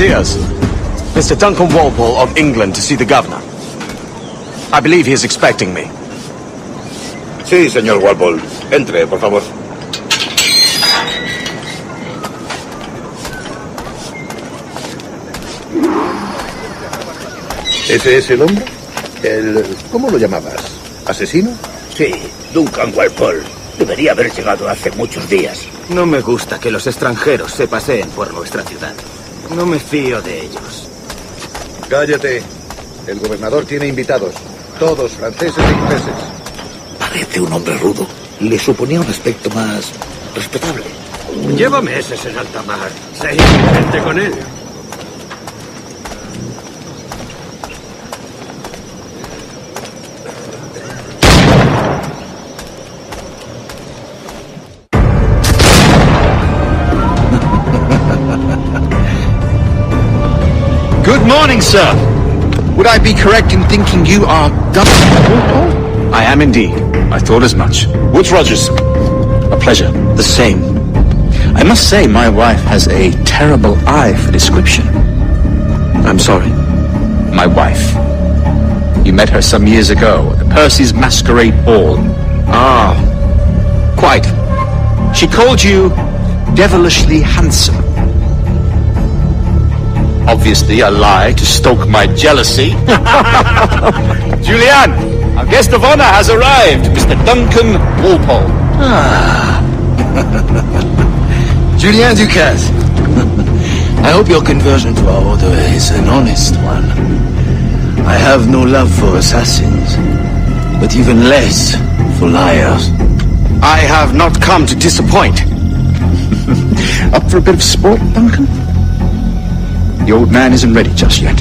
Buccaneers. Mr. Duncan Walpole of England to see the governor. I believe he is expecting me. Sí, señor Walpole. Entre, por favor. ¿Ese es el hombre? ¿Cómo lo llamabas? ¿Asesino? Sí, Duncan Walpole. Debería haber llegado hace muchos días. No me gusta que los extranjeros se paseen por nuestra ciudad. No me fío de ellos. Cállate. El gobernador tiene invitados. Todos franceses e ingleses. Parece un hombre rudo. Le suponía un aspecto más respetable. Llevo meses en alta mar. Sé gente con él. Good morning, sir. Would I be correct in thinking you are Duncan? I am indeed. I thought as much. Woods Rogers. A pleasure. The same. I must say my wife has a terrible eye for description. I'm sorry. My wife. You met her some years ago at the Percy's Masquerade Ball. Ah, quite. She called you devilishly handsome. Obviously a lie to stoke my jealousy. Julianne, our guest of honor has arrived, Mr. Duncan Walpole. Julien Ducasse. I hope your conversion to our order is an honest one. I have no love for assassins, but even less for liars. I have not come to disappoint. Up for a bit of sport, Duncan? The old man isn't ready just yet.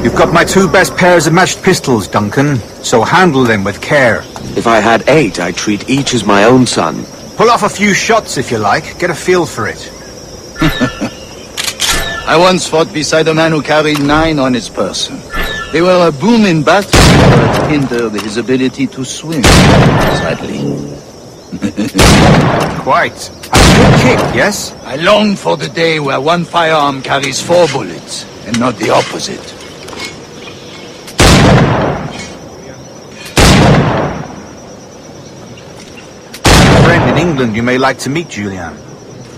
You've got my two best pairs of matched pistols, Duncan, so handle them with care. If I had 8, I'd treat each as my own son. Pull off a few shots if you like, get a feel for it. I once fought beside a man who carried 9 on his person. They were a boon in battle, but hindered his ability to swim, sadly. Quite. A good kick, yes? I long for the day where one firearm carries 4 bullets, and not the opposite. A friend in England you may like to meet, Julian.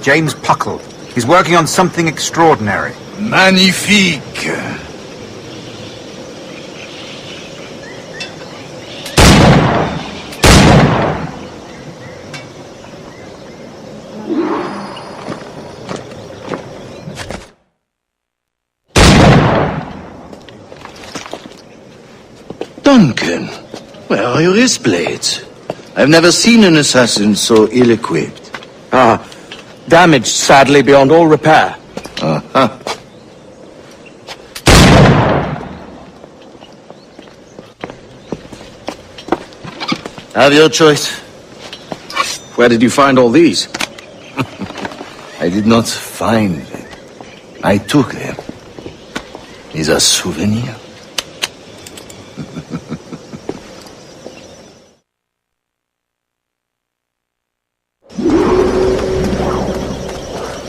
James Puckle. He's working on something extraordinary. Magnifique! Duncan, where are your wrist blades? I've never seen an assassin so ill-equipped. Ah, damaged sadly beyond all repair. Uh-huh. Have your choice. Where did you find all these? I did not find them. I took them. These are souvenirs.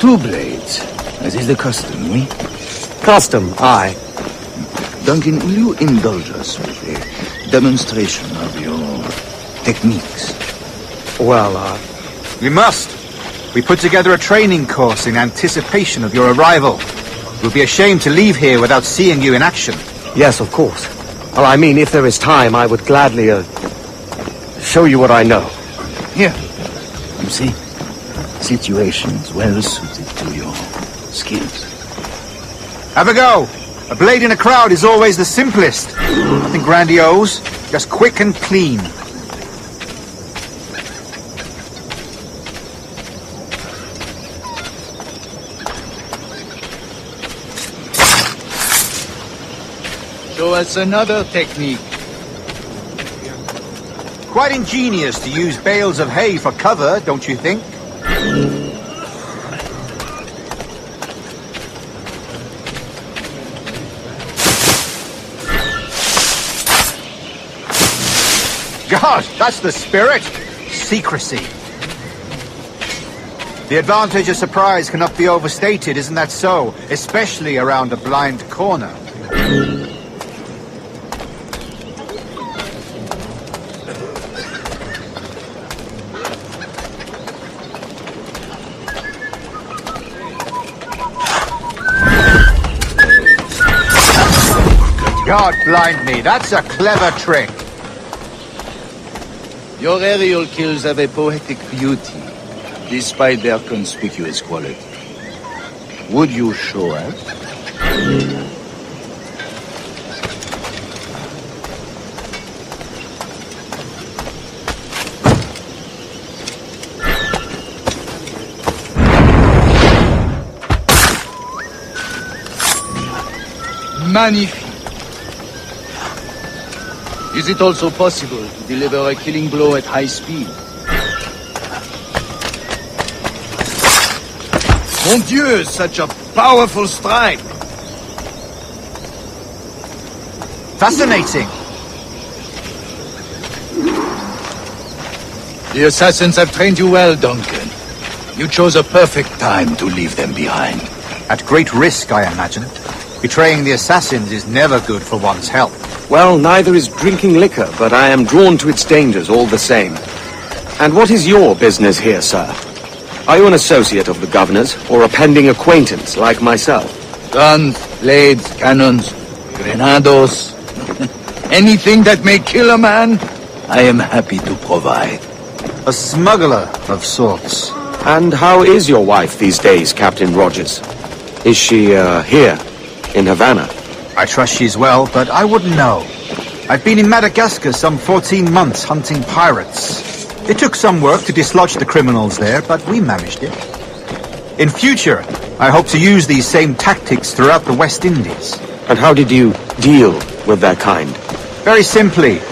Two blades, as is the custom, oui? Custom, aye. Duncan, will you indulge us with a demonstration of your techniques? Well, We must. We put together a training course in anticipation of your arrival. It would be a shame to leave here without seeing you in action. yes, of course. Well, I mean, if there is time, I would gladly, show you what I know. Here. You see? Situations well suited to your skills. Have a go. A blade in a crowd is always the simplest. Nothing grandiose, just quick and clean. Show us another technique. Quite ingenious to use bales of hay for cover, don't you think? God, that's the spirit. Secrecy. The advantage of surprise cannot be overstated, isn't that so? Especially around a blind corner. God blind me, that's a clever trick. Your aerial kills have a poetic beauty, despite their conspicuous quality. Would you show us? Magnifique. Is it also possible to deliver a killing blow at high speed? Mon Dieu, such a powerful strike! Fascinating. The assassins have trained you well, Duncan. You chose a perfect time to leave them behind. At great risk, I imagine. Betraying the assassins is never good for one's health. Well, neither is drinking liquor, but I am drawn to its dangers all the same. And what is your business here, sir? Are you an associate of the governor's, or a pending acquaintance like myself? Guns, blades, cannons, grenados. Anything that may kill a man, I am happy to provide. A smuggler of sorts. And how is your wife these days, Captain Rogers? Is she, here, in Havana? I trust she's well, but I wouldn't know. I've been in Madagascar some 14 months hunting pirates. It took some work to dislodge the criminals there, but we managed it. In future, I hope to use these same tactics throughout the West Indies. And how did you deal with their kind? Very simply.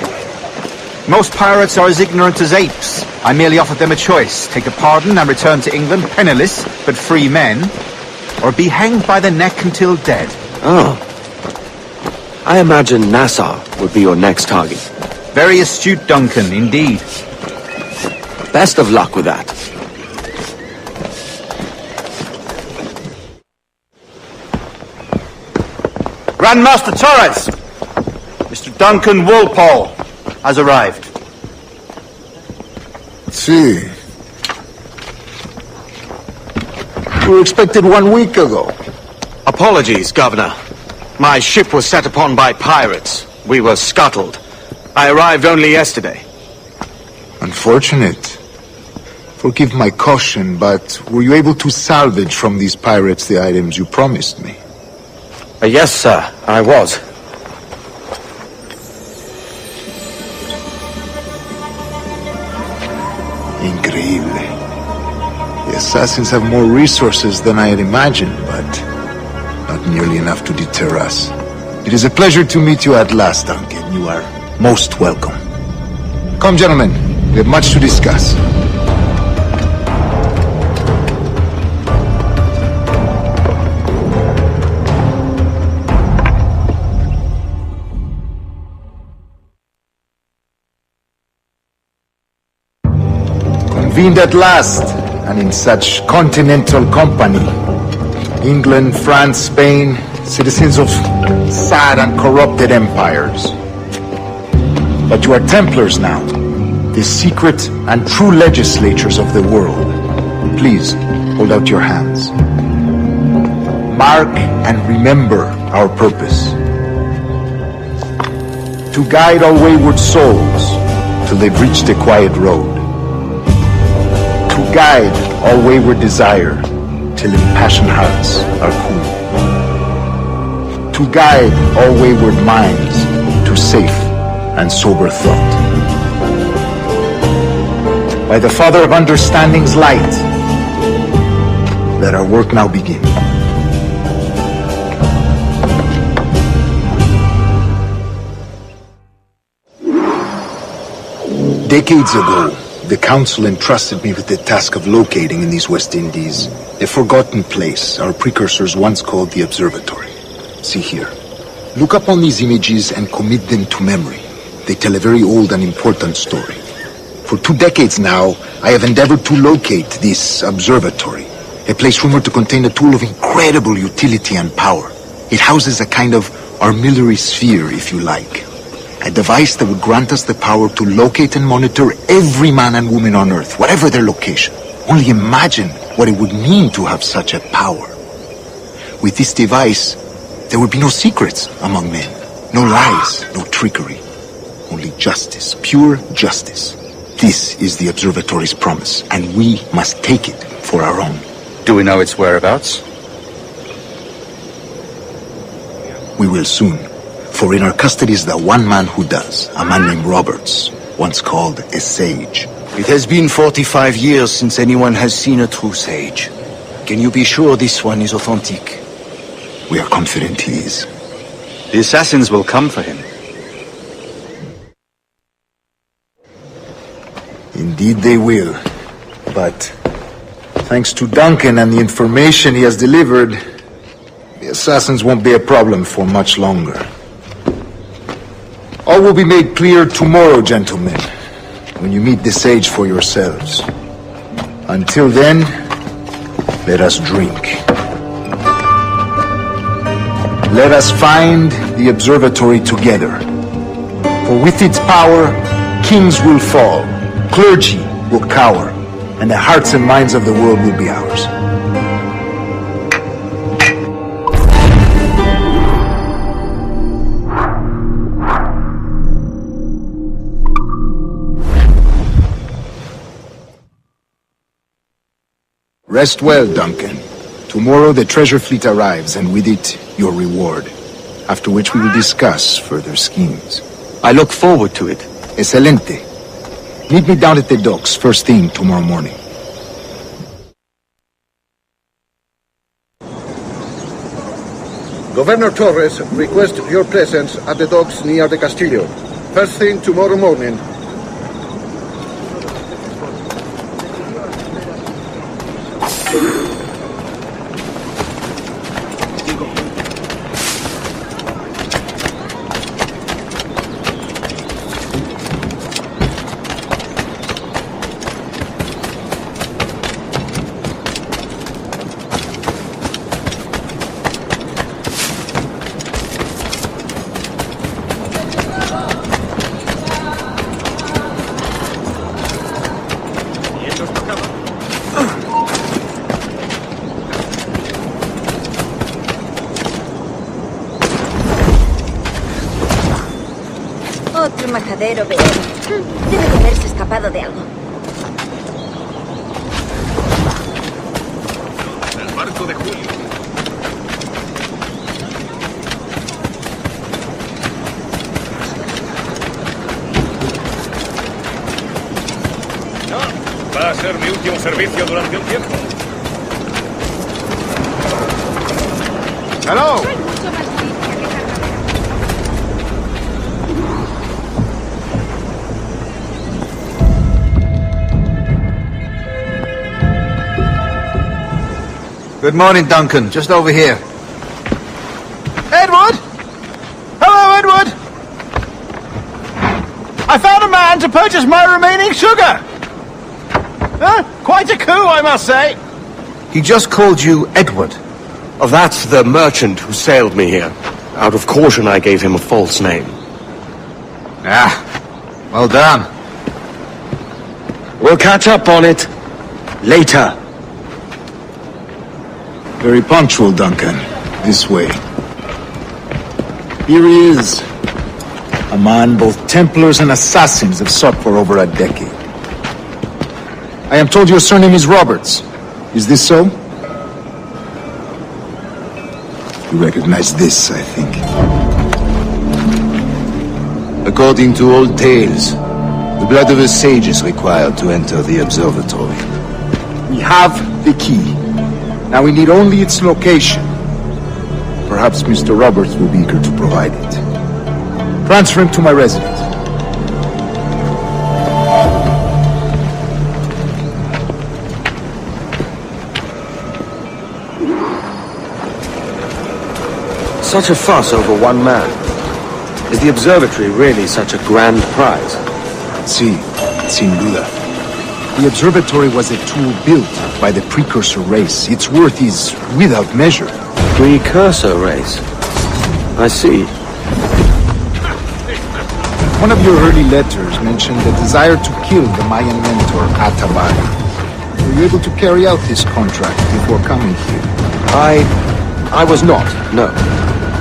Most pirates are as ignorant as apes. I merely offered them a choice. Take a pardon and return to England penniless, but free men, or be hanged by the neck until dead. Oh. I imagine Nassau would be your next target. Very astute, Duncan, indeed. Best of luck with that. Grandmaster Torres! Mr. Duncan Walpole has arrived. See. We were expected 1 week ago. Apologies, Governor. My ship was set upon by pirates. We were scuttled. I arrived only yesterday. Unfortunate. Forgive my caution, but were you able to salvage from these pirates the items you promised me? Yes, sir, I was. Increíble. The assassins have more resources than I had imagined, but not nearly enough to deter us. It is a pleasure to meet you at last, Duncan. You are most welcome. Come, gentlemen. We have much to discuss. Convened at last, and in such continental company. England, France, Spain, citizens of sad and corrupted empires. But you are Templars now, the secret and true legislators of the world. Please, hold out your hands. Mark and remember our purpose. To guide all wayward souls till they've reached the quiet road. To guide all wayward desire till impassioned hearts are cool. To guide all wayward minds to safe and sober thought. By the Father of Understanding's light, let our work now begin. Decades ago, the Council entrusted me with the task of locating in these West Indies a forgotten place our precursors once called the Observatory. See here. Look upon these images and commit them to memory. they tell a very old and important story. For 2 decades now, I have endeavored to locate this observatory, a place rumored to contain a tool of incredible utility and power. It houses a kind of armillary sphere, if you like. A device that would grant us the power to locate and monitor every man and woman on Earth, whatever their location. Only imagine what it would mean to have such a power. With this device, there would be no secrets among men. No lies, no trickery. Only justice, pure justice. This is the observatory's promise, and we must take it for our own. Do we know its whereabouts? We will soon. For in our custody is the one man who does, a man named Roberts, once called a sage. It has been 45 years since anyone has seen a true sage. Can you be sure this one is authentic? We are confident he is. The assassins will come for him. Indeed they will. But thanks to Duncan and the information he has delivered, the assassins won't be a problem for much longer. All will be made clear tomorrow, gentlemen, when you meet the sage for yourselves. Until then, let us drink. Let us find the observatory together. For with its power, kings will fall, clergy will cower, and the hearts and minds of the world will be ours. Rest well, Duncan. Tomorrow the treasure fleet arrives, and with it, your reward. After which we will discuss further schemes. I look forward to it. Excelente. Meet me down at the docks first thing tomorrow morning. Governor Torres requests your presence at the docks near the Castillo. First thing tomorrow morning. Otro majadero, veo. Debe de haberse escapado de algo. El barco de Julio. No, va a ser mi último servicio durante un tiempo. Hello. Good morning, Duncan. Just over here. Edward! Hello, Edward! I found a man to purchase my remaining sugar! Huh? Quite a coup, I must say. He just called you Edward. Oh, that's the merchant who sailed me here. Out of caution, I gave him a false name. Ah, well done. We'll catch up on it later. Very punctual, Duncan. This way. Here he is. A man both Templars and assassins have sought for over a decade. I am told your surname is Roberts. Is this so? You recognize this, I think. According to old tales, the blood of a sage is required to enter the observatory. We have the key. Now we need only its location. Perhaps Mr. Roberts will be eager to provide it. Transfer him to my residence. Such a fuss over one man. Is the observatory really such a grand prize? Sí, sin duda. The observatory was a tool built by the precursor race. Its worth is without measure. Precursor race? I see. One of your early letters mentioned the desire to kill the Mayan mentor, Atabari. Were you able to carry out this contract before coming here? I was not, no.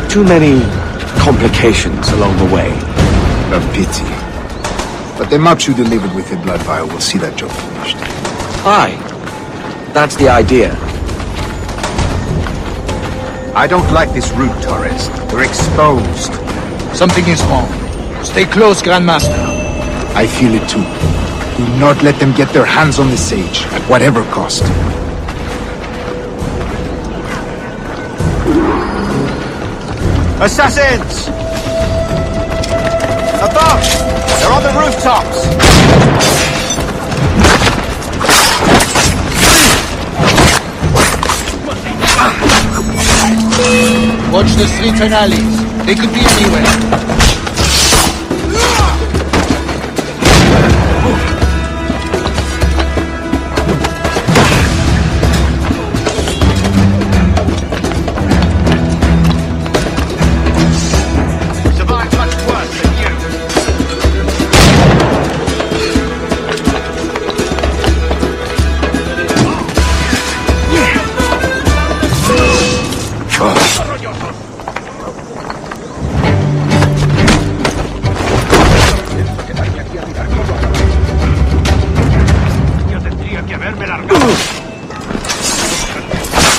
Too many complications along the way. A pity. But the maps you delivered with the blood vial will see that job finished. Aye. That's the idea. I don't like this route, Torres. We're exposed. Something is wrong. Stay close, Grandmaster. I feel it too. Do not let them get their hands on the sage, at whatever cost. Assassins! Above! They're on the rooftops! Watch the streets and alleys. They could be anywhere.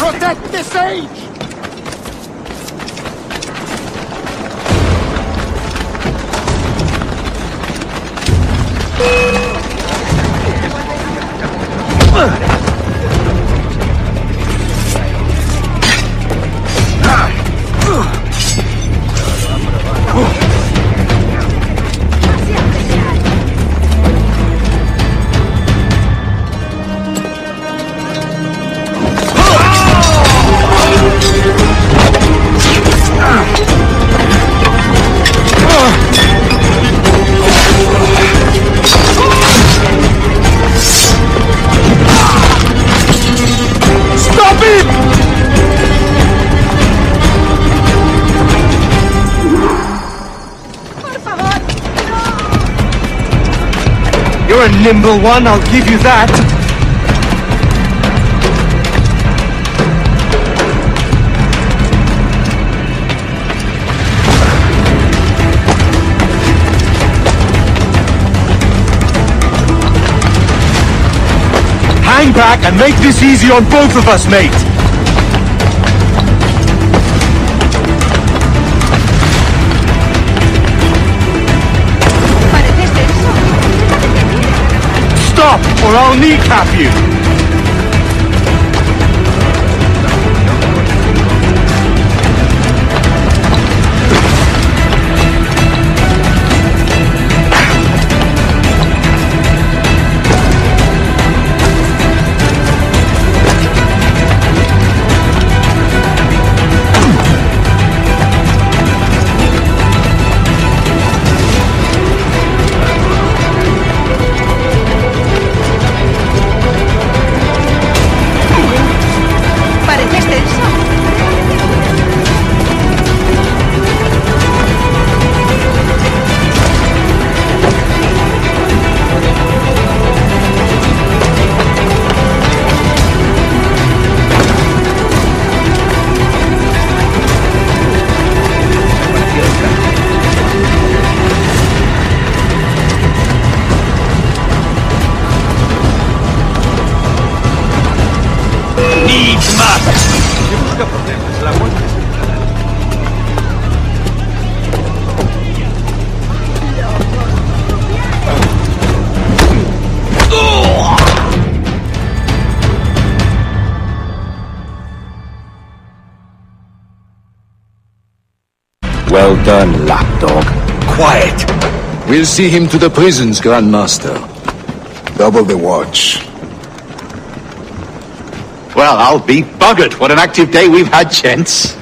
Protect the sage! You're a nimble one, I'll give you that. Hang back and make this easy on both of us, mate. Stop, or I'll kneecap you! Well done, lapdog. Quiet! We'll see him to the prisons, Grandmaster. Double the watch. Well, I'll be buggered. What an active day we've had, gents.